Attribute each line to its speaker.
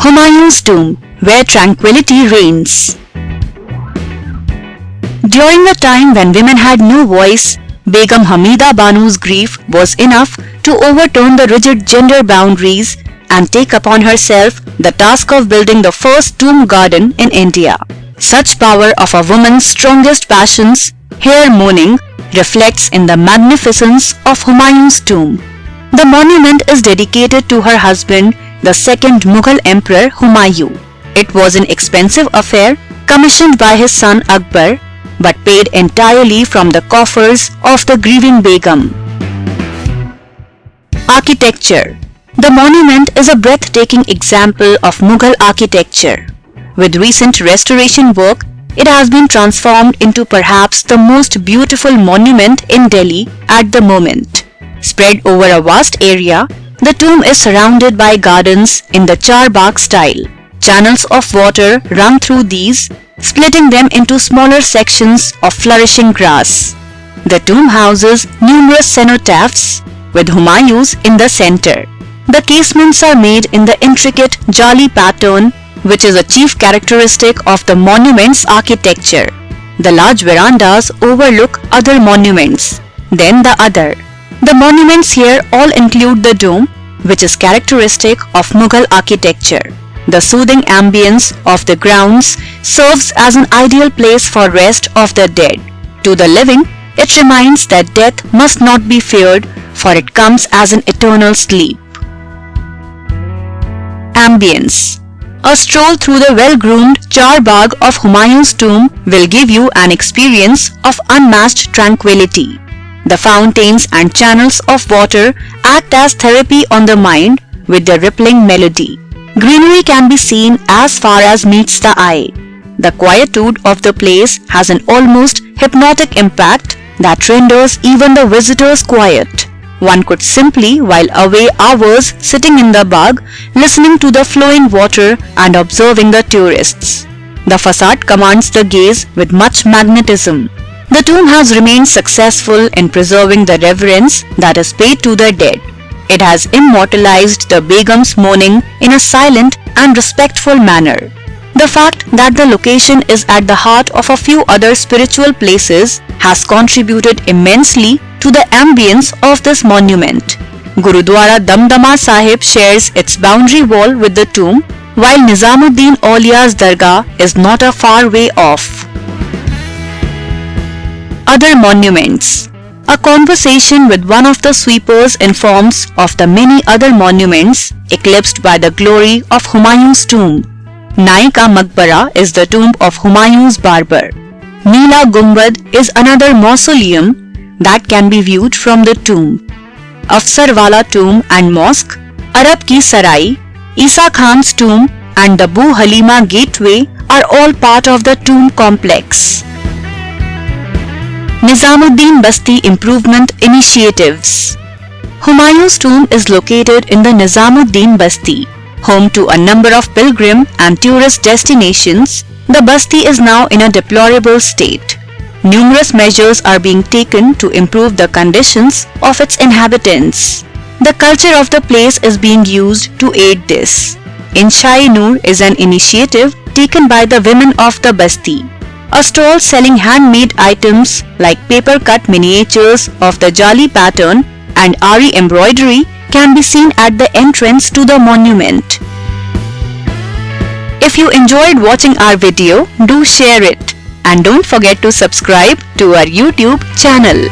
Speaker 1: Humayun's tomb, where tranquility reigns. During the time when women had no voice, Begum Hamida Banu's grief was enough to overturn the rigid gender boundaries and take upon herself the task of building the first tomb garden in India. Such power of a woman's strongest passions, hair mourning, reflects in the magnificence of Humayun's tomb. The monument is dedicated to her husband, the second Mughal Emperor Humayun. It was an expensive affair commissioned by his son Akbar, but paid entirely from the coffers of the grieving Begum. Architecture. The monument is a breathtaking example of Mughal architecture. With recent restoration work, it has been transformed into perhaps the most beautiful monument in Delhi at the moment. Spread over a vast area, the tomb is surrounded by gardens in the Charbagh style. Channels of water run through these, splitting them into smaller sections of flourishing grass. The tomb houses numerous cenotaphs, with Humayun's in the center. The casements are made in the intricate jali pattern, which is a chief characteristic of the monument's architecture. The large verandas overlook other monuments, then the other. The monuments here all include the dome, which is characteristic of Mughal architecture. The soothing ambience of the grounds serves as an ideal place for rest of the dead. To the living, it reminds that death must not be feared, for it comes as an eternal sleep. Ambience. A stroll through the well-groomed Charbagh of Humayun's tomb will give you an experience of unmatched tranquility. The fountains and channels of water act as therapy on the mind with their rippling melody. Greenery can be seen as far as meets the eye. The quietude of the place has an almost hypnotic impact that renders even the visitors quiet. One could simply while away hours sitting in the bagh, listening to the flowing water and observing the tourists. The facade commands the gaze with much magnetism. The tomb has remained successful in preserving the reverence that is paid to the dead. It has immortalized the Begum's mourning in a silent and respectful manner. The fact that the location is at the heart of a few other spiritual places has contributed immensely to the ambience of this monument. Gurudwara Damdama Sahib shares its boundary wall with the tomb, while Nizamuddin Aulia's Dargah is not a far way off. Other monuments. A conversation with one of the sweepers informs of the many other monuments eclipsed by the glory of Humayun's tomb. Naika Maqbara is the tomb of Humayun's barber. Neela Gumbad is another mausoleum that can be viewed from the tomb. Afsarwala tomb and mosque, Arab Ki Sarai, Isa Khan's tomb and the Bu Halima gateway are all part of the tomb complex. Nizamuddin Basti Improvement Initiatives. Humayun's tomb is located in the Nizamuddin Basti. Home to a number of pilgrim and tourist destinations, the Basti is now in a deplorable state. Numerous measures are being taken to improve the conditions of its inhabitants. The culture of the place is being used to aid this. Inshai Noor is an initiative taken by the women of the Basti. A stall selling handmade items like paper-cut miniatures of the Jali pattern and Ari embroidery can be seen at the entrance to the monument. If you enjoyed watching our video, do share it and don't forget to subscribe to our YouTube channel.